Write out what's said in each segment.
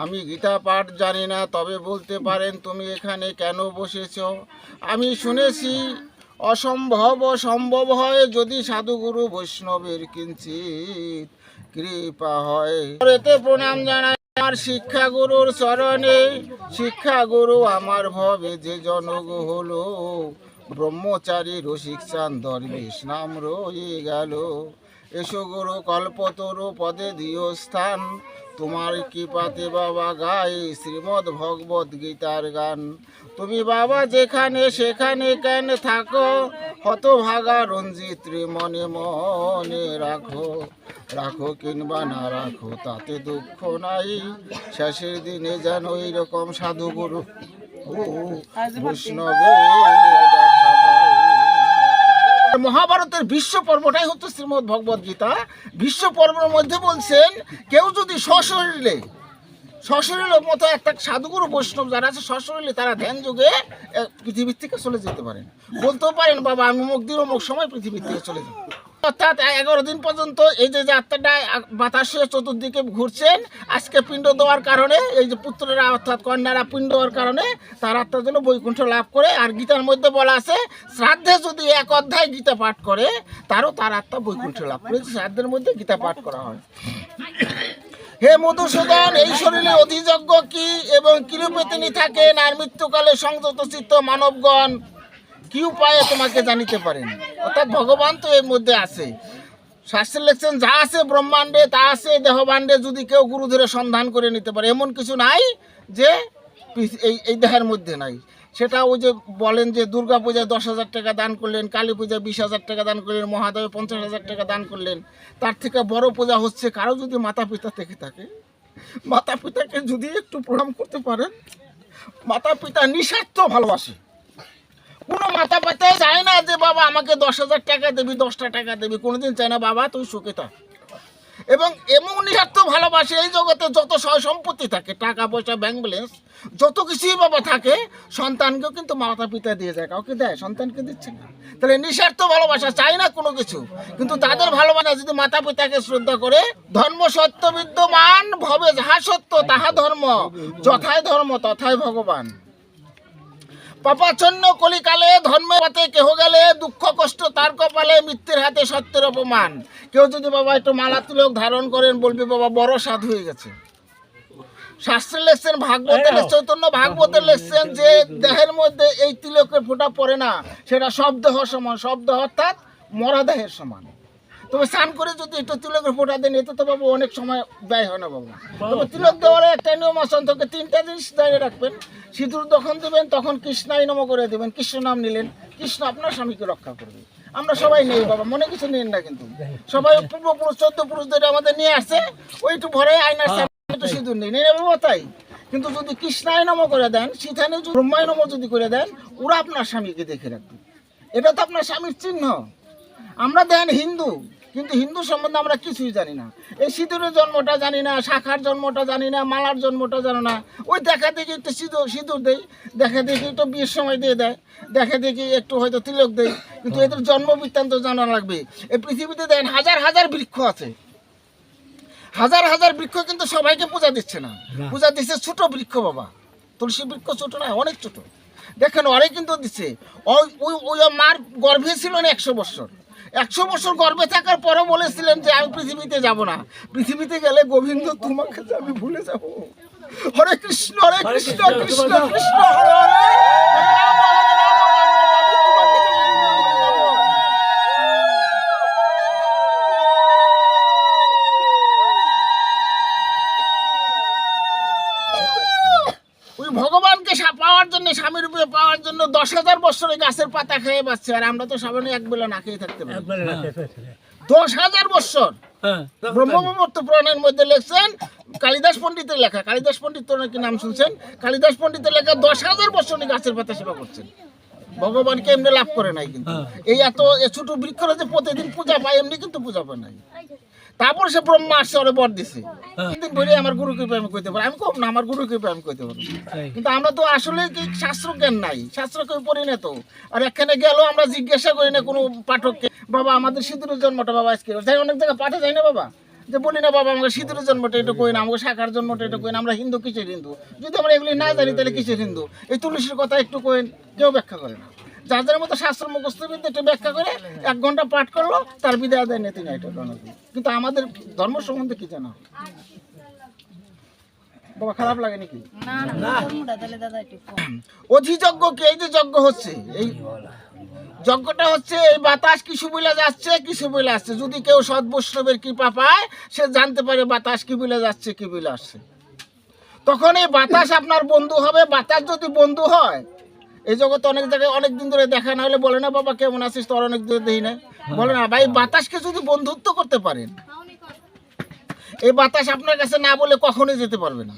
আমি গীতা পাঠ জানি না, তবে বলতে পারেন তুমি এখানে কেন বসেছ? আমি শুনেছি অসম্ভব সম্ভব হয় যদি সাধুগুরু বৈষ্ণবের কিঞ্চিত কৃপা হয়। এতে প্রণাম জানাই আমার শিক্ষাগুরুর চরণে। শিক্ষাগুরু আমার ভবে যে জনগ হলো, ব্রহ্মচারী রসিক চাঁদ দরবেশ নাম রয়ে গেল। এসো গুরু কল্পতরু পদে দিও স্থান, তোমার কৃপাতে বাবা গাই শ্রীমদ্ ভগবত গীতার গান। তুমি বাবা যেখানে সেখানে কেন থাকো, হতভাগা রঞ্জিত মনে মনে রাখো। রাখো কিংবা না রাখো তাতে দুঃখ নাই, শেষের দিনে যেন এইরকম সাধুগুরু বৈষ্ণবের দেখা পাই। মহাভারতের বিশ্ব পর্বটাই হচ্ছে শ্রীমদ্ ভগবত গীতা। বিশ্ব পর্বের মধ্যে বলছেন কেউ যদি সশরীরের মতো একটা সাধুগুরু বৈষ্ণব যারা আছে সশরীরে তারা ধ্যান যুগে পৃথিবীর থেকে চলে যেতে পারেন। বলতেও পারেন বাবা আমি অমুক দিন অমুক সময় পৃথিবীর থেকে চলে যাব। অর্থাৎ 11 দিন পর্যন্ত এই যে যাত্রাটা বাতাসে চতুর্দিকে ঘুরছেন, আজকে পিণ্ড দেওয়ার কারণে এই যে পুত্ররা অর্থাৎ কন্যারা পিণ্ড দেওয়ার কারণে তার আত্মার জন্য বৈকুণ্ঠ লাভ করে। আর গীতার মধ্যে বলা আছে শ্রাদ্ধে যদি 1 অধ্যায় গীতা পাঠ করে তারও তার আত্মা বৈকুণ্ঠ লাভ করে। শ্রাদ্ধের মধ্যে গীতা পাঠ করা হয়। হে মধুসূদন, এই শরীরে অধিযজ্ঞ কি এবং কিরূপে তিনি থাকেন, আর মৃত্যুকালে সংযত চিত্ত মানবগণ কি উপায়ে তোমাকে জানিতে পারেন। অর্থাৎ ভগবান তো এর মধ্যে আছে। শাস্ত্রে লিখছেন যা আছে ব্রহ্মাণ্ডে তা আছে দেহভাণ্ডে, যদি কেউ গুরু ধরে সন্ধান করে নিতে পারে। এমন কিছু নাই যে এই দেহের মধ্যে নাই। সেটা ওই যে বলেন যে দুর্গা পূজায় 10,000 টাকা দান করলেন, কালী পূজায় 20,000 টাকা দান করলেন, মহাদেবে 50,000 টাকা দান করলেন। তার থেকে বড় পূজা হচ্ছে কারো যদি মাতা পিতা থেকে থাকে, মাতা পিতাকে যদি একটু প্রণাম করতে পারেন। মাতা পিতা নিঃস্বার্থ ভালোবাসে। কোনো মাতা পিতা চায় না যে বাবা আমাকে 10,000 টাকা দেবি, 10টা টাকা দেবি, কোনোদিন চায় না বাবা তুই সুখে থাক। এবং এমন নিঃস্বার্থ ভালোবাসে এই জগতে যত সয় সম্পত্তি থাকে, টাকা পয়সা ব্যাংক ব্যালেন্স যত কিছুই বাবা থাকে, সন্তানকেও কিন্তু মাতা পিতা দিয়ে যায়। কাউকে দেয়? সন্তানকে দিচ্ছে না। তাহলে নিঃস্বার্থ ভালোবাসা, চাই না কোনো কিছু, কিন্তু তাদের ভালোবাসা যদি মাতা পিতাকে শ্রদ্ধা করে। ধর্ম সত্য বিদ্যমান ভবে যাহা সত্য তাহা ধর্ম, যথায় ধর্ম তথায় ভগবান। পাপাচ্ছন্ন কলিকালে ধর্মে পথে কেহ গেলে, দুঃখ কষ্ট তার কপালে মৃত্যুর হাতে সত্যের অপমান। কেউ যদি বাবা একটু মালা তিলক ধারণ করেন বলবে বাবা বড় সাধু হয়ে গেছে। শাস্ত্রে লিখছেন, ভাগবতের চৈতন্য ভাগবতের লিখছেন যে দেহের মধ্যে এই তিলকের ফোঁটা পড়ে না, সেটা সব দেহ সমান। সব দেহ অর্থাৎ মরা দেহের সমান। তবে স্নান করে যদি একটু তিলকের ফোঁটা দেন এতে তো বাবু অনেক সময় ব্যয় হয় না বাবু। তবে তিলক দেওয়ার একটা নিয়ম আছে, অন্তত 3টা জিনিস দাঁড়িয়ে রাখবেন। সিঁদুর যখন দেবেন তখন কৃষ্ণাই নম করে দেবেন। কৃষ্ণ নাম নিলেন, কৃষ্ণ আপনার স্বামীকে রক্ষা করবে। আমরা সবাই নেই বাবা, মনে কিছু নেন না, কিন্তু সবাই পূর্বপুরুষ 14 পুরুষদের আমাদের নিয়ে আসছে, ওইটু ভরে আয়নার সামনে একটু সিঁদুর নেই নেই বাবা তাই। কিন্তু যদি কৃষ্ণায় নম করে দেন, সেখানে ব্রহ্মায় নম যদি করে দেন, ওরা আপনার স্বামীকে দেখে রাখবে। এটা তো আপনার স্বামীর চিহ্ন। আমরা দেন হিন্দু, কিন্তু হিন্দু সম্বন্ধে আমরা কিছুই জানি না। এই সিঁদুরের জন্মটা জানি না, শাখার জন্মটা জানি না, মালার জন্মটা জানো না। ওই দেখা দেখি একটু সিঁদুর দেই, দেখা দেখি একটু বিয়ের সময় দিয়ে দেয়, দেখা দেখি একটু হয়তো তিলক দেয়, কিন্তু এদের জন্ম বৃত্তান্ত জানা লাগবে। এই পৃথিবীতে দেন হাজার হাজার বৃক্ষ আছে, হাজার হাজার বৃক্ষ, কিন্তু সবাইকে পূজা দিচ্ছে না। পূজা দিচ্ছে ছোট বৃক্ষ বাবা। তুলসী বৃক্ষ ছোট না, অনেক ছোট। দেখেন ওরাই কিন্তু দিচ্ছে। ওই মার গর্ভে ছিল না 100 বছর। 100 বছর গর্ভে থাকার পরও বলেছিলেন যে আমি পৃথিবীতে যাব না। পৃথিবীতে গেলে গোবিন্দ তোমাকে আমি ভুলে যাব। হরে কৃষ্ণ কৃষ্ণ কৃষ্ণ হরে হরে। ভগবানকে পাওয়ার জন্য, স্বামীর রূপে পাওয়ার জন্য 10,000 বছর গাছের পাতা খেয়ে বাঁচছে, আর আমরা তো সামান্য এক বেলা না খেয়ে থাকতে পারি। 10,000 বছর। ব্রহ্মবিবর্ত পুরাণের মধ্যে লিখছেন, কালিদাস পণ্ডিতের লেখা, কালিদাস পণ্ডিত কি নাম শুনছেন? কালিদাস পণ্ডিতের লেখা 10,000 বছর গাছের পাতা সেবা করছেন। ভগবানকে এমনি লাভ করে নাই, কিন্তু এই এত ছোট বৃক্ষরা যে প্রতিদিন পূজা পায় এমনি কিন্তু পূজা পায় নাই। তারপর সে ব্রহ্মা আসছে, ওরে বর দিছে। দিন ধরে আমার গুরু কৃপা আমি কইতে পারি, আমি কম না আমার গুরু কৃপা আমি কইতে পারি। কিন্তু আমরা তো আসলে কি শাস্ত্র জ্ঞান নাই, শাস্ত্র কেউ পড়ি না তো। আর এখানে গেলেও আমরা জিজ্ঞাসা করি না কোনো পাঠককে, বাবা আমাদের সিঁদুরের জন্মটা বাবা আজকে যাই, অনেক জায়গায় পাঠে যাই না বাবা, যে বলি না বাবা আমাকে সিঁদুরের জন্মটা এটা কই না, আমাকে শাখার জন্মটা এটা কই না, আমরা হিন্দু কিসের হিন্দু? যদি আমরা এগুলি না জানি তাহলে কিসের হিন্দু? এই তুলসীর কথা একটু কইন, কেউ ব্যাখ্যা করে না। যার যার মতো শাস্ত্র মুখস্থবিদ একটু ব্যাখ্যা করে 1 ঘন্টা পাঠ করলো, তার বিদায় দেয় নেতি না, এটা কিন্তু আমাদের ধর্ম সম্বন্ধে কি জানা? বাবা খারাপ লাগে নাকি? অধিযজ্ঞ কি? এই যে যজ্ঞ হচ্ছে, এই যজ্ঞটা হচ্ছে এই বাতাস কিছু বলে যাচ্ছে কিছু বলে আসছে। যদি কেউ সৎ বৈষ্ণবের কৃপা পায়, সে জানতে পারে বাতাস কি বলে যাচ্ছে কি বলে আসছে। তখন এই বাতাস আপনার বন্ধু হবে। বাতাস যদি বন্ধু হয়, এই জগতে অনেক জায়গায় অনেক দিন ধরে দেখা না হলে বলে না বাবা কেমন আছিস, তোর অনেক দিন দেই না, বলে না ভাই। বাতাসকে যদি বন্ধুত্ব করতে পারেন, এই বাতাস আপনার কাছে না বলে কখনোই যেতে পারবে না।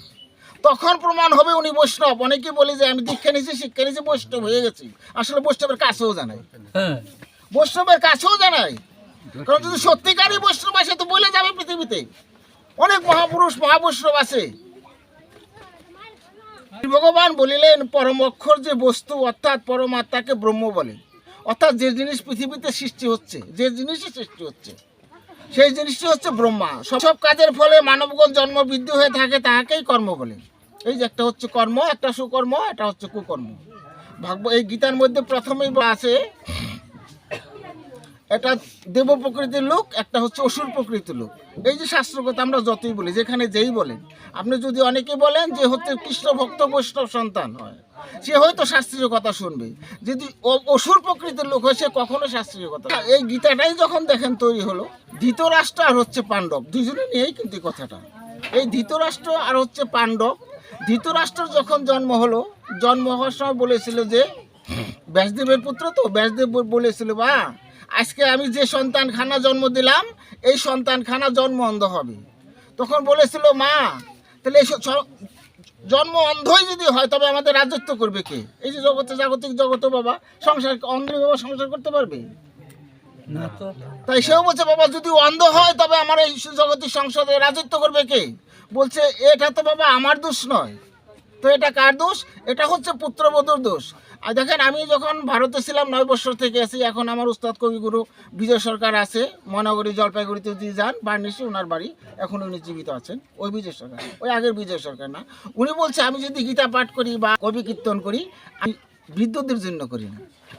তখন প্রমাণ হবে উনি বৈষ্ণব। অনেকে বলে যে আমি দীক্ষা নিয়েছি, শিক্ষা নিয়েছি, বৈষ্ণব হয়ে গেছি। আসলে বৈষ্ণবের কাছেও জানাই, বৈষ্ণবের কাছেও জানাই। কারণ যদি সত্যিকারই বৈষ্ণব আসে তো বলে যাবে পৃথিবীতে অনেক মহাপুরুষ মহাবৈষ্ণব আছে। ভগবান বলিলেন পরম অক্ষর যে বস্তু অর্থাৎ পরমাত্মাকে ব্রহ্ম বলে। অর্থাৎ যে জিনিস পৃথিবীতে সৃষ্টি হচ্ছে, যে জিনিসই সৃষ্টি হচ্ছে, সেই জিনিসটি হচ্ছে ব্রহ্মা। সব কাজের ফলে মানবগণ জন্ম বৃদ্ধি হয়ে থাকে, তাহাকেই কর্ম বলে। এই যে একটা হচ্ছে কর্ম, একটা সুকর্ম, এটা হচ্ছে কুকর্ম। এই গীতার মধ্যে প্রথমেই আছে এটা দেব প্রকৃতির লোক, একটা হচ্ছে অসুর প্রকৃতির লোক। এই যে শাস্ত্রগত আমরা যতই বলি, যেখানে যেই বলেন, আপনি যদি অনেকে বলেন যে হচ্ছে কৃষ্ণ ভক্ত বৈষ্ণব সন্তান হয়, সে হয়তো শাস্ত্রীয় কথা শুনবে। যদি অসুর প্রকৃতির লোক হয়, সে কখনো শাস্ত্রীয় কথা। এই গীতাটাই যখন দেখেন তৈরি হলো, ধৃতরাষ্ট্র আর হচ্ছে পাণ্ডব, দুজনে নিয়েই কিন্তু কথাটা। এই ধৃতরাষ্ট্র আর হচ্ছে পাণ্ডব, ধৃতরাষ্ট্র যখন জন্ম হলো, জন্ম হওয়ার সময় বলেছিল যে ব্যাসদেবের পুত্র, তো ব্যাসদেব বলেছিল বা আজকে আমি যে সন্তান খানা জন্ম দিলাম, এই সন্তান খানা জন্ম অন্ধ হবে। তখন বলেছিল মা তাহলে এই জন্ম অন্ধই যদি হয় তবে আমাদের রাজত্ব করবে কে? এই যে জগতে জাগতিক জগতে বাবা সংসার অন্ধ বাবা সংসার করতে পারবে না। তো তাই সেও বলছে বাবা যদি অন্ধ হয় তবে আমার এই জগতিক সংসারে রাজত্ব করবে কে? বলছে এটা তো বাবা আমার দোষ নয়, তো এটা কার দোষ? এটা হচ্ছে পুত্রবধূর দোষ। আর দেখেন আমি যখন ভারতে ছিলাম 9 বছর থেকে আছি, এখন আমার উস্তাদ কবিগুরু বিজয় সরকার আছে মহানগরী জলপাইগুড়িতে, যদি যান বার্নিশে ওনার বাড়ি, এখন উনি জীবিত আছেন। ওই বিজয় সরকার, ওই আগের বিজয় সরকার না। উনি বলছে আমি যদি গীতা পাঠ করি বা কবি কীর্তন করি, আমি বৃদ্ধদের জন্য করি না,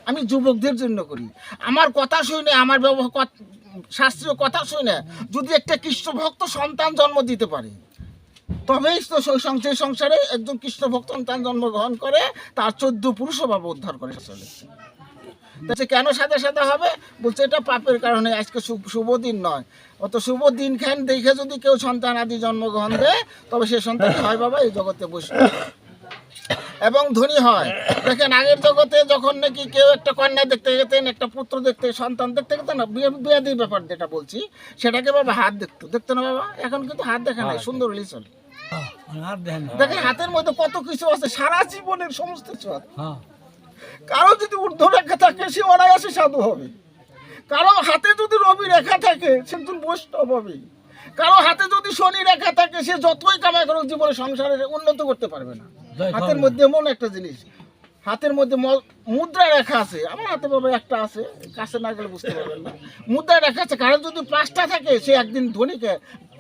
আমি যুবকদের জন্য করি। আমার কথা শুনে, আমার ব্যবহার শাস্ত্রীয় কথা শুনে যদি একটা কৃষ্ণ ভক্ত সন্তান জন্ম দিতে পারে, তবেই তো যে সংসারে একজন কৃষ্ণ ভক্ত সন্তান জন্মগ্রহণ করে, তার 14 পুরুষও বাবা উদ্ধার করে চলেছে। কেন সাথে সাথে হবে? বলছে এটা পাপের কারণে। আজকে শুভ দিন নয়, অত শুভ দিন খান দেখে যদি কেউ সন্তান আদি জন্মগ্রহণ দেয়, তবে সে সন্তান হয় বাবা এই জগতে বসে এবং ধনী হয়। দেখেন আগের জগতে যখন নাকি কেউ একটা কন্যা দেখতে গেতেন, একটা পুত্র দেখতে, সন্তান দেখতে গেতেন না, বিয়াদির ব্যাপার যেটা বলছি, সেটাকে বাবা হাত দেখতো না বাবা। এখন কিন্তু হাত দেখা নাই, সুন্দর হলেই চলে। দেখেন হাতের মধ্যে কত কিছু আছে, সারা জীবনের সমস্ত কিছু আছে। কারো যদি ঊর্ধ্ব রেখা থাকে সে অনায়াসে সাধু হবে, কারো হাতে যদি রবি রেখা থাকে সে একজন বৈষ্ণব হবে, কারো হাতে যদি শনি রেখা থাকে সে যতই কামাই করুক জীবনে সংসারে উন্নত করতে পারবে না। হাতের মধ্যে এমন একটা জিনিস, হাতের মধ্যে মুদ্রা রেখা আছে। আমার হাতে বাবা একটা আছে, কাছে না গেলে বুঝতে পারবেন না। মুদ্রা রেখা আছে, কারো যদি 5টা থাকে সে একদিন ধনীকে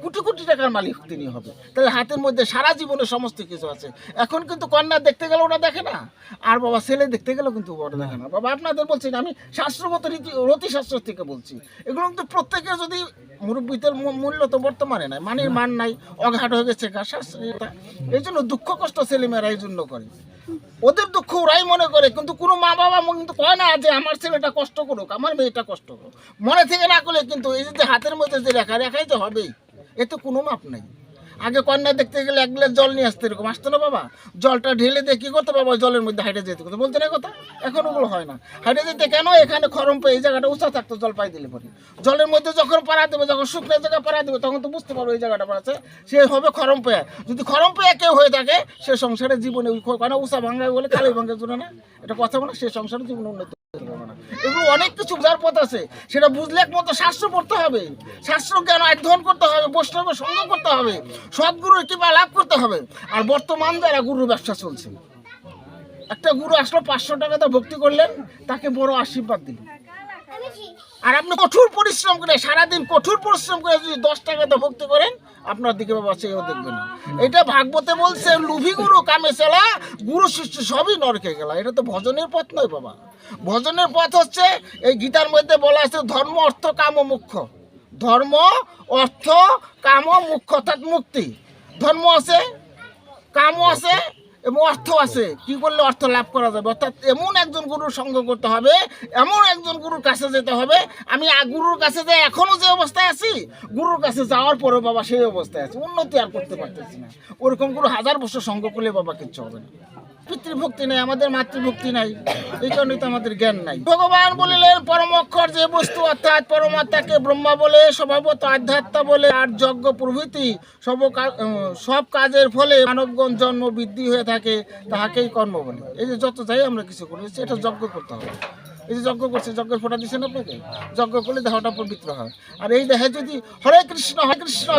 কোটি কোটি টাকার মালিক তিনি হবে। তাহলে হাতের মধ্যে সারা জীবনের সমস্ত কিছু আছে। এখন কিন্তু কন্যা দেখতে গেলে ওটা দেখে না, আর বাবা ছেলে দেখতে গেলেও কিন্তু ওটা দেখে না। বাবা আপনাদের বলছি না, আমি শাস্ত্রগত রতিশাস্ত্র থেকে বলছি। এগুলো কিন্তু প্রত্যেকে যদি মুরব্বীদের মূল্য তো বর্তমানে নাই, মানের মান নাই, অঘাট হয়ে গেছে শাস্ত্রীয়তা। এই জন্য দুঃখ কষ্ট ছেলেমেয়েরা এই জন্য করে, ওদের দুঃখ ওরাই মনে করে। কিন্তু কোনো মা বাবা কিন্তু কয় না যে আমার ছেলেটা কষ্ট করুক, আমার মেয়েটা কষ্ট করুক, মনে থেকে না করলে কিন্তু এই যে হাতের মধ্যে যে রেখাই তো হবেই, এতে কোনো মাপ নেই। আগে কন্যা দেখতে গেলে 1 গ্লাস জল নিয়ে আসতে, এরকম আসতো না বাবা। জলটা ঢেলে দিয়ে কী করতো বাবা, জলের মধ্যে হাইটে যেতে করতো, বলতে না কথা। এখন ওগুলো হয় না, হাইটে যেতে কেন, এখানে খরম পেয়ে এই জায়গাটা উঁচা থাকতো, জল পাই দিলে পরে জলের মধ্যে যখন পাড়া দেবে, যখন শুকনো জায়গায় পাড়া দেবে, তখন তো বুঝতে পারবো এই জায়গাটা পাড়াচ্ছে, সে হবে খরম পেয়া। যদি খরম পেয়া কেউ হয়ে থাকে, সে সংসারে জীবনে কেন উঁচা ভাঙায় বলে কালি ভাঙার জন্য না, এটা কথা বলে, সে সংসারে জীবনে উন্নতি। এগুলো অনেক কিছু বোঝার পথ আছে, সেটা বুঝলে একমাত্র শাস্ত্র পড়তে হবে, শাস্ত্র জ্ঞান অধ্যয়ন করতে হবে, বৈষ্ণবের সঙ্গ করতে হবে, সদ্গুরুর কৃপা লাভ করতে হবে। আর বর্তমান যারা গুরুর ব্যবসা চলছে, একটা গুরু আসলো 500 টাকা দিয়ে ভক্তি করলেন, তাকে বড় আশীর্বাদ দিলেন, আর আপনি কঠোর পরিশ্রম করে সারাদিন কঠোর পরিশ্রম করে যদি 10 টাকাতে ভক্তি করেন, আপনার দিকে বাবা সেও দেখবে না। এটা ভাগবতে বলছে, লুভি গুরু কামে চলা, গুরু শিষ্য সবই নরকে গেলা। এটা তো ভজনের পথ নয় বাবা। ভজনের পথ হচ্ছে এই গীতার মধ্যে বলা আছে ধর্ম অর্থ কাম মোক্ষ। ধর্ম অর্থ কাম মোক্ষ, অর্থাৎ মুক্তি। ধর্ম আছে, কামও আছে এবং অর্থ আছে। কি করলে অর্থ লাভ করা যাবে? অর্থাৎ এমন একজন গুরুর সঙ্গ করতে হবে, এমন একজন গুরুর কাছে যেতে হবে। আমি গুরুর কাছে যাই, এখনো যে অবস্থায় আছি, গুরুর কাছে যাওয়ার পরেও বাবা সেই অবস্থায় আছি, উন্নতি আর করতে পারতেছি না। ওরকম গুরু 1000 বছর সঙ্গ করলে বাবা কিচ্ছু হবে না। পিতৃভক্তি নাই, আমাদের মাতৃভক্তি নাই, এই কারণে তো আমাদের জ্ঞান নাই। ভগবান বলিলেন পরম অক্ষর যে বস্তু, অর্থাৎ পরমাত্মাকে ব্রহ্মা বলে, স্বভাবত আধ্যাত্মা বলে, আর যজ্ঞ প্রভৃতি সব কাজের ফলে মানবগণ জন্ম বৃদ্ধি হয়ে থাকে, তাহাকেই কর্ম বলে। এই যে যত যাই আমরা কিছু করি, এটা যজ্ঞ করতে হবে। এই যে যজ্ঞ করছে, যজ্ঞের ফোঁটা দিচ্ছেন আপনাকে, যজ্ঞ করলে দেহটা পবিত্র হয়। আর এই দেহে যদি হরে কৃষ্ণ কৃষ্ণ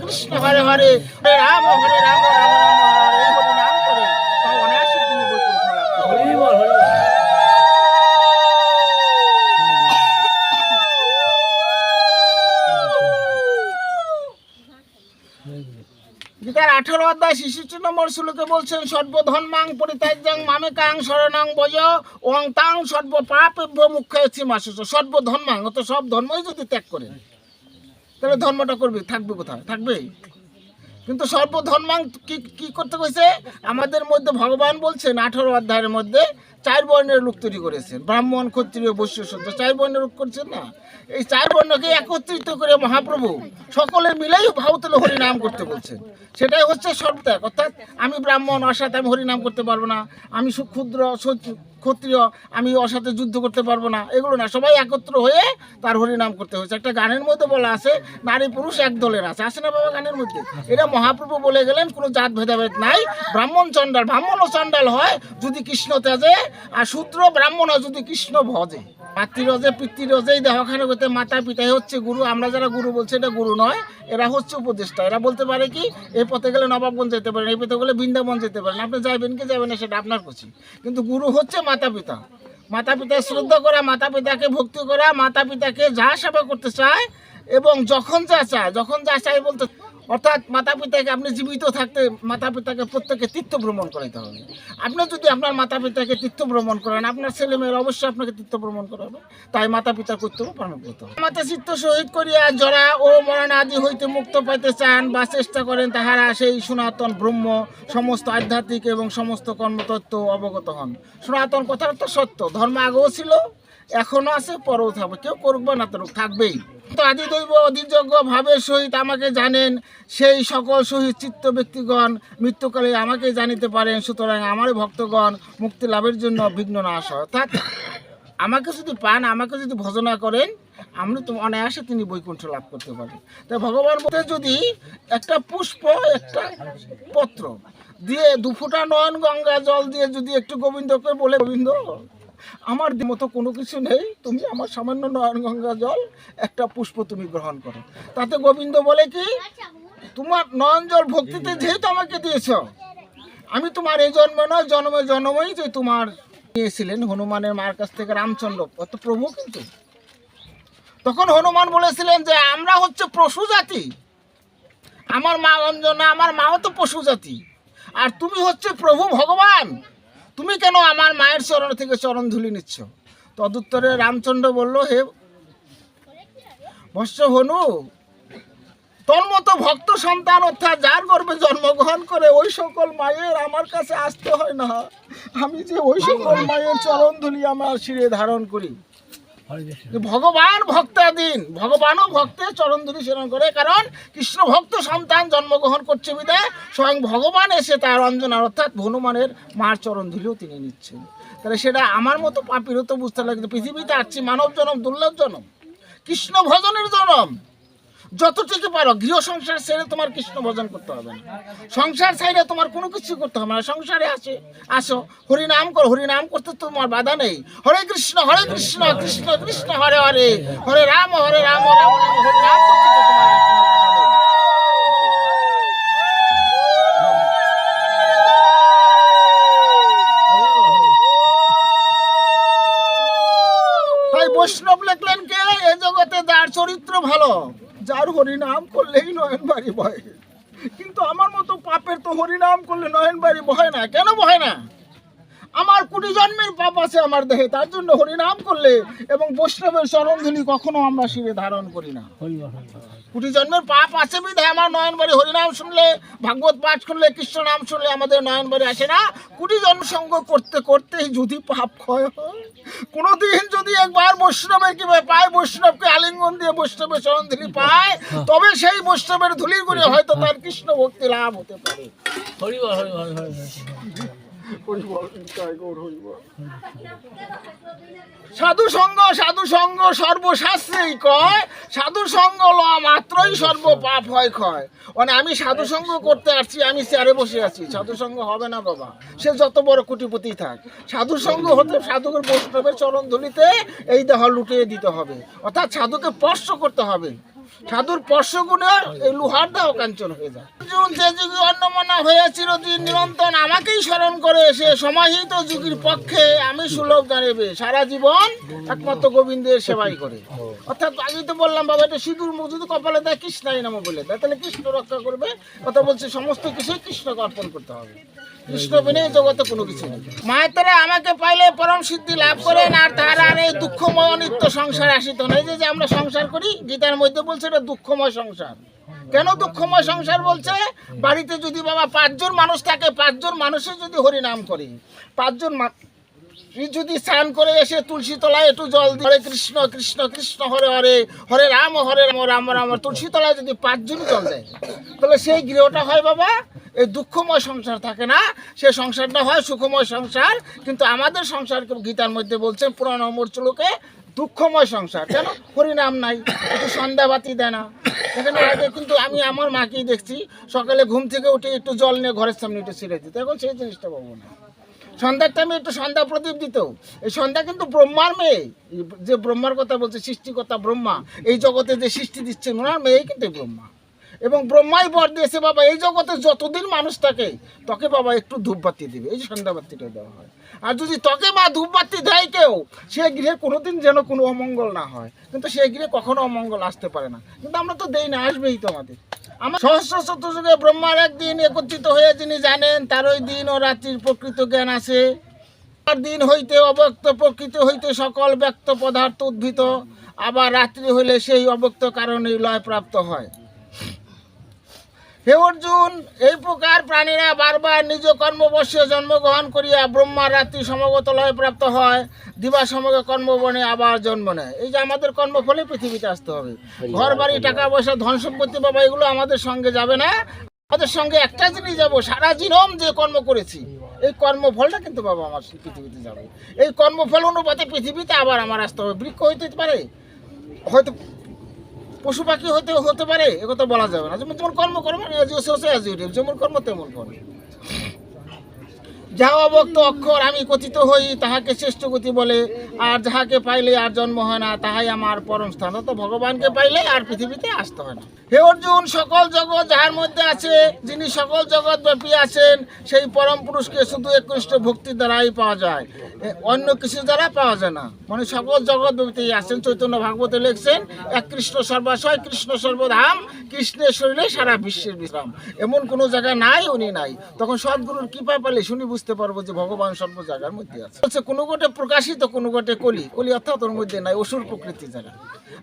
কৃষ্ণ হরে হরে, হরে রাম রাম রাম হরে, এই হরি নাম করে, তাও অনায়াসে তিনি বৈকুণ্ঠ লাভ করবেন। গীতার 18 অধ্যায় 66 নম্বর শ্লোকে বলছেন, সর্বধর্মাং পরিত্যাজ্যং মামেকাং শরণং ভজ ওং তাং সর্ব পাপেভ্যো মুখ্যায়ছি মাসুস। সর্বধর্মাং, অত সব ধর্মই যদি ত্যাগ করেন, তাহলে ধর্মটা করবে, থাকবে কোথায়? থাকবে। কিন্তু সর্বধর্মাং কি করতে কইছে? আমাদের মধ্যে ভগবান বলছেন 18 অধ্যায়ের মধ্যে 4 বর্ণের লোক তৈরি করেছেন, ব্রাহ্মণ ক্ষত্রিয় বৈশ্য শূদ্র, 4 বর্ণের লোক করছেন না। এই 4 বর্ণকে একত্রিত করে মহাপ্রভু সকলে মিলেই ভাবতলে হরিনাম করতে বলছেন। সেটাই হচ্ছে সর্বত্যাগ। অর্থাৎ আমি ব্রাহ্মণ, অসাথে আমি হরিনাম করতে পারবো না, আমি ক্ষুদ্র ক্ষত্রিয়, আমি অসাথে যুদ্ধ করতে পারবো না, এগুলো না। সবাই একত্র হয়ে তার হরিনাম করতে হয়েছে। একটা গানের মধ্যে বলা আছে, নারী পুরুষ এক দলের আছে, আছে না বাবা গানের মধ্যে? এটা মহাপ্রভু বলে গেলেন, কোনো জাত ভেদাভেদ নাই। ব্রাহ্মণ চণ্ডাল, ব্রাহ্মণও চণ্ডাল হয় যদি কৃষ্ণ তেজে, আর শূদ্র ব্রাহ্মণ হয় যদি কৃষ্ণ ভজে। মাতৃরজে পিতৃরজেই দেহখানে করতে মাতা পিতাই হচ্ছে গুরু। আমরা যারা গুরু বলছি, এটা গুরু নয়, এরা হচ্ছে উপদেষ্টা। এরা বলতে পারে কি, এই পথে গেলে নবাবগঞ্জ যেতে পারেন, এই পথে গেলে বৃন্দাবন যেতে পারেন, আপনি যাবেন কি যাবেন না সেটা আপনার খুশি। কিন্তু গুরু হচ্ছে মাতা পিতা। মাতা পিতার শ্রদ্ধা করা, মাতা পিতাকে ভক্তি করা, মাতা পিতাকে যা সেবা করতে চায় এবং যখন যা চায় বলতে, অর্থাৎ মাতা পিতাকে আপনি জীবিত থাকতে মাতা পিতাকে প্রত্যেকে তীর্থ ভ্রমণ করাইতে হবে। আপনি যদি আপনার মাতা পিতাকে তীর্থ ভ্রমণ করেন, আপনার ছেলেমেয়েরা অবশ্যই আপনাকে তীর্থ ভ্রমণ করাবে। তাই মাতা পিতার কর্তব্য পালন করতে হবে। মাতা চিত্ত শহীদ করিয়া জরা ও মরণ আদি হইতে মুক্ত পাইতে চান বা চেষ্টা করেন, তাহারা সেই সনাতন ব্রহ্ম সমস্ত আধ্যাত্মিক এবং সমস্ত কর্মতত্ত্ব অবগত হন। সনাতন কথাটা তো সত্য, ধর্ম আগেও ছিল, এখনো আছে, পরেও থাকবে। কেউ করবে না, তো থাকবেই। তো আদি দৈব অধিযোগ্য ভাবের সহিত আমাকে জানেন, সেই সকল শহীদ চিত্ত ব্যক্তিগণ মৃত্যুকালে আমাকে জানিতে পারেন। সুতরাং আমার ভক্তগণ মুক্তি লাভের জন্য বিঘ্ন না আসে। অর্থাৎ আমাকে যদি পান, আমাকে যদি ভজনা করেন, আমরা তো অনায়াসে তিনি বৈকুণ্ঠ লাভ করতে পারেন। তাই ভগবান মধ্যে যদি একটা পুষ্প, একটা পত্র দিয়ে 2 ফোঁটা নয়ন গঙ্গা জল দিয়ে যদি একটু গোবিন্দকে বলে, গোবিন্দ আমার মতো কোনো কিছু নেই, তুমি আমার সামান্য নয়ন গঙ্গা জল, একটা পুষ্প তুমি গ্রহণ করো। তাতে গোবিন্দ বলে কি, তোমার নয়ন জল ভক্তিতে যেহেতু আমাকে দিয়েছ, আমি তোমার এই জন্ম নয়, জন্মে জন্মই যে তোমার নিয়েছিলেন হনুমানের মার কাছ থেকে রামচন্দ্র, অত প্রভু। কিন্তু তখন হনুমান বলেছিলেন যে আমরা হচ্ছে পশু জাতি, আমার মা অঞ্জনা, আমার মাও তো পশু জাতি, আর তুমি হচ্ছে প্রভু ভগবান, তুমি কেন আমার মায়ের চরণ থেকে চরণ ধুলি নিচ্ছ? তদুত্তরে রামচন্দ্র বলল, হে বৎস হনু, তোর মতো ভক্ত সন্তান, অর্থাৎ যার গর্ভে জন্মগ্রহণ করে, ওই সকল মায়ের আমার কাছে আসতে হয় না। আমি যে ওই সকল মায়ের চরণ ধুলি আমার শিরে ধারণ করি। ভগবান ভক্তাধীন, ভগবানও ভক্তের চরণ ধুলি সেবন করে, কারণ কৃষ্ণ ভক্ত সন্তান জন্মগ্রহণ করছে বিধায় স্বয়ং ভগবান এসে তার অঞ্জনার, অর্থাৎ হনুমানের মার চরণ ধুলিও তিনি নিচ্ছেন। তাহলে সেটা আমার মতো পাপীরও তো বুঝতে লাগে, পৃথিবীতে আসছি মানব জনম, দুর্লভ জনম, কৃষ্ণ ভজনের জনম। যতটুকু পারো গৃহ সংসার ছেড়ে তোমার কৃষ্ণ ভজন করতে হবে না, সংসার ছেড়ে তোমার কোনো কিছু করতে হবে না। সংসারে আসো, হরিনাম করো, হরিনাম করতে তোমার বাধা নেই। হরে কৃষ্ণ কৃষ্ণ কৃষ্ণ হরে হরে, হরে রাম রাম রাম হরিনাম করতে তো তোমার বাধা নেই। তাই বৈষ্ণব লিখলেন কে? এই করে ভালো, যার হরিনাম করলেই নয়ন বাড়ি বহে। কিন্তু আমার মতো পাপের তো হরিনাম করলে নয়ন বাড়ি বহে না। কেন বহে না? আমার কোটি জন্মের পাপ আছে আমার দেহে, তার জন্য হরিনাম করলে এবং বৈষ্ণবের চরণধুলি কখনো আমরা শিরে ধারণ করি না। কোটি জন্মের পাপ আছে বিধায় আমার নয়নবাড়ি হরিনাম শুনলে, ভাগবত পাঠ করলে, কৃষ্ণ নাম শুনলে আমাদের নয়নবাড়ি আসে না। কোটি জন্ম সঙ্গ করতে করতে যদি পাপ ক্ষয় হয়, কোনোদিন যদি একবার বৈষ্ণবের কি পায়, বৈষ্ণবকে আলিঙ্গন দিয়ে বৈষ্ণবের চরণধুলি পায়, তবে সেই বৈষ্ণবের ধুলির করে হয়তো তার কৃষ্ণ ভক্তি লাভ হতে পারে। সাধু সঙ্গ সর্বশাস্ত্রেই কয়, সাধু সঙ্গ লওয়া মাত্রই সর্ব পাপ হয় ক্ষয়। মানে আমি সাধু সঙ্গ করতে আসছি, আমি চেয়ারে বসে আছি, সাধু সঙ্গ হবে না বাবা, সে যত বড় কোটিপতি থাক। সাধু সঙ্গ হতে সাধুকে বৈষ্ণবের চরণ ধুলিতে এই দেহ লুটিয়ে দিতে হবে, অর্থাৎ সাধুকে স্পর্শ করতে হবে। সাধুর স্পর্শগুণে এই লোহার দেহ কাঞ্চন হয়ে যায়। যে যুগে অন্নমনা হয়ে চিরদিন নিরন্তন আমাকেই স্মরণ করে, সে সমাহিত যুগের পক্ষে আমি সুলভ জানিবে, সারা জীবন একমাত্র গোবিন্দের সেবাই করে। অর্থাৎ আমি তো বললাম বাবা, এটা সিঁদুর মুখ যদি কপালে দেয় কৃষ্ণাই নাম বলে দেয়, তাহলে কৃষ্ণ রক্ষা করবে। কথা বলছে সমস্ত কিছুই কৃষ্ণকে অর্পণ করতে হবে, কৃষ্ণ বিনে জগতে কোনো কিছু নেই। মায়ের তারা আমাকে পাইলে পরম সিদ্ধি লাভ করেন, আর তারা আর এই দুঃখময় অনিত্য সংসার আসিত না। এই যে আমরা সংসার করি, গীতার মধ্যে বলছে এটা দুঃখময় সংসার। কেন দুঃখময় সংসার বলছে? বাড়িতে যদি বাবা 5 জন মানুষ থাকে, 5 জন মানুষের যদি হরিনাম করে, 5 জন যদি স্নান করে এসে তুলসী তলায় একটু জল দিয়ে হরে কৃষ্ণ কৃষ্ণ কৃষ্ণ হরে হরে, হরে রাম রাম রাম, তুলসী তলায় যদি 5 জন জল দেয়, তাহলে সেই গৃহটা হয় বাবা এই দুঃখময় সংসার থাকে না, সে সংসারটা হয় সুখময় সংসার। কিন্তু আমাদের সংসারকে গীতার মধ্যে বলছেন পুরাণ নম্বর শ্লোকে দুঃখময় সংসার। কেন? হরিনাম নাই, একটু সন্ধ্যাবাতি দেয় না। এখানে আগে কিন্তু আমি আমার মাকেই দেখছি সকালে ঘুম থেকে উঠে একটু জল নিয়ে ঘরের সামনে একটু ছিঁড়ে দিত, এখন সেই জিনিসটা পাবো না। সন্ধ্যার টাইমে একটু সন্ধ্যা প্রদীপ দিত। এই সন্ধ্যা কিন্তু ব্রহ্মার মেয়ে, যে ব্রহ্মার কথা বলছে, সৃষ্টিকর্তা ব্রহ্মা এই জগতে যে সৃষ্টি দিচ্ছেন ওনার মেয়েই কিন্তু ব্রহ্মা। এবং ব্রহ্মাই বর দিয়েছে বাবা এই জগতে যতদিন মানুষ থাকে তোকে বাবা একটু ধূপবাতি দিবে, এই যে সন্ধ্যাবাতিটা দেওয়া হয়। আর যদি তোকে মা ধূপবাতি দেয় কেউ, সে গৃহে কোনোদিন যেন কোনো অমঙ্গল না হয়, কিন্তু সেই গৃহে কখনো অমঙ্গল আসতে পারে না। কিন্তু আমরা তো দেই না, আসবেই তো আমাদের। আমার সহস্র চতুর্যুগে ব্রহ্মার একদিন একত্রিত হয়ে যিনি জানেন, তার ওই দিন ও রাত্রির প্রকৃত জ্ঞান আছে। আর দিন হইতে অব্যক্ত প্রকৃতি হইতে সকল ব্যক্ত পদার্থ উদ্ভূত, আবার রাত্রি হইলে সেই অব্যক্ত কারণে লয় প্রাপ্ত হয়। হে অর্জুন, এই প্রকার প্রাণীরা বারবার নিজ কর্মবশে জন্মগ্রহণ করিয়া ব্রহ্মার রাত্রি সমগত লয় প্রাপ্ত হয়, দিবা সমগে কর্মবনে আবার জন্ম নেয়। এই যে আমাদের কর্মফলে পৃথিবীতে আসতে হবে। ঘর বাড়ি টাকা পয়সা ধন সম্পত্তি বাবা এগুলো আমাদের সঙ্গে যাবে না, আমাদের সঙ্গে একটা জিনিস যাবো, সারা জীবন যে কর্ম করেছি এই কর্মফলটা কিন্তু বাবা আমার পৃথিবীতে যাবে। এই কর্মফল অনুপাতে পৃথিবীতে আবার আমার আসতে হবে। বৃক্ষ হইতে পারে, হয়তো পশু পাখি হতে পারে, একথা বলা যাবে না। যেমন কর্ম করবে, যেমন কর্ম তেমন কর্ম। যাহা অব্যক্ত অক্ষর আমি কথিত হই, তাহাকে শ্রেষ্ঠ গতি বলে। আর যাহাকে পাইলে আর জন্ম হয় না, তাহাই আমার পরম স্থান। তো ভগবানকে পাইলে আর পৃথিবীতে আসতে হয় না। হে অর্জুন, সকল জগৎ যাহার মধ্যে আছে, যিনি সকল জগৎ ব্যাপী আছেন, সেই পরম পুরুষকে শুধু একনিষ্ঠ ভক্তি দ্বারাই পাওয়া যায়, অন্য কিছু দ্বারা পাওয়া যায় না। মানে সকল জগৎ ব্যাপীতেই আছেন। চৈতন্য ভাগবতে লিখছেন, এক কৃষ্ণ সর্বাশয় কৃষ্ণ সর্বধাম, কৃষ্ণের শরীরে সারা বিশ্বের বিশ্রাম। এমন কোনো জায়গা নাই উনি নাই। তখন সদ্গুরুর কৃপা পেলে শুনি বুঝতে পারবো যে ভগবান সর্ব জায়গার মধ্যে আছে। বলছে কোনো গোটে প্রকাশিত, কোনো গোটে কলি। কলি অর্থাৎ ওর মধ্যে নাই, অসুর প্রকৃতি যারা।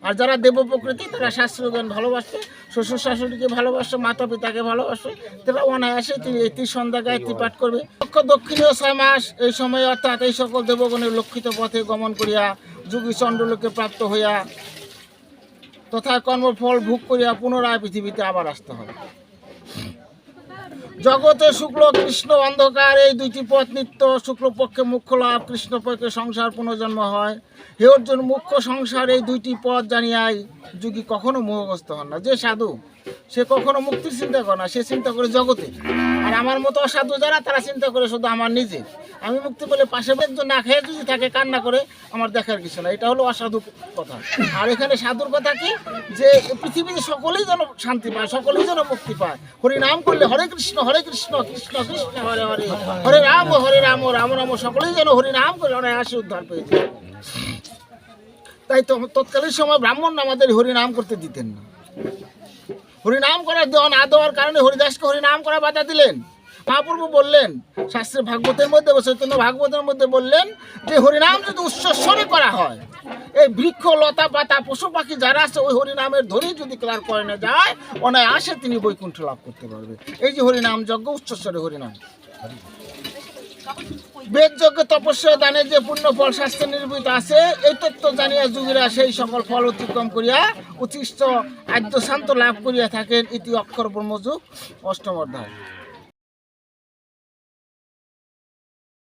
আর যারা দেব প্রকৃতি তারা শাস্ত্রজ্ঞান ভালোবাসে, শ্বশুর শাশুড়িকে ভালোবাসে, মাতা পিতাকে ভালোবাসে, তারা অনায়াসে এই সন্ধ্যা গায়ত্রী পাঠ করবে। দক্ষিণীয় 6 মাস এই সময় অর্থাৎ এই সকল দেবগণের লক্ষিত পথে গমন করিয়া যোগী চন্দ্রলোকে প্রাপ্ত হইয়া তথা কর্মফল ভোগ করিয়া পুনরায় পৃথিবীতে আবার আসতে হবে। জগতে শুক্ল কৃষ্ণ অন্ধকার এই দুইটি পথ নিত্য। শুক্লপক্ষে মুখ্য লাভ, কৃষ্ণপক্ষে সংসার পুনর্জন্ম হয়। হে অর্জুন, মুখ্য সংসার এই দুইটি পথ জানিয়াই যোগী কখনো মোহগ্রস্ত হন না। যে সাধু সে কখনো মুক্তির চিন্তা করে না, সে চিন্তা করে জগতে। আর আমার মতো অসাধু যারা, তারা চিন্তা করে শুধু আমার নিজে। আমি মুক্তি পেলে পাশে একজন না খেয়ে যদি থাকে কান্না করে, আমার দেখার কিছু না। এটা হলো অসাধু কথা। আর এখানে সাধুর কথা কি, যে পৃথিবীতে সকলেই যেন শান্তি পায়, সকলেই যেন মুক্তি পায়। হরি নাম করলে হরে কৃষ্ণ কৃষ্ণ কৃষ্ণ হরে হরে, হরে রাম রাম রাম সকলেই যেন হরি নাম করে অনায়াসে উদ্ধার পেয়েছে। তাই তো তৎকালীন সময় ব্রাহ্মণ আমাদের হরিনাম করতে দিতেন না। হরিনাম করার দেওয়া না দেওয়ার কারণে হরিদাসকে হরিনাম করা বাধা দিলেন। মহাপ্রভু বললেন, শাস্ত্রে ভাগবতের মধ্যে, চৈতন্য ভাগবতের মধ্যে বললেন যে হরিনাম যদি উচ্চস্বরে করা হয়, এই বৃক্ষ লতা পাতা পশু পাখি যারা আছে ওই হরিনামের ধ্বনি যদি ক্লার করে না যায়, অনায়াসে তিনি বৈকুণ্ঠ লাভ করতে পারবে। এই যে হরিনাম যজ্ঞ, উচ্চস্বরে হরিনাম। বেদ যজ্ঞ তপস্যা দানের যে পুণ্য ফল শাস্ত্রে নির্মিত আছে, এই তত্ত্ব জানিয়া যুগীরা সেই সকল ফল অতিক্রম করিয়া উচ্ছিষ্ট আদ্য শান্ত লাভ করিয়া থাকেন। ইতি অক্ষর ব্রহ্মযুগ 8ম অধ্যায়।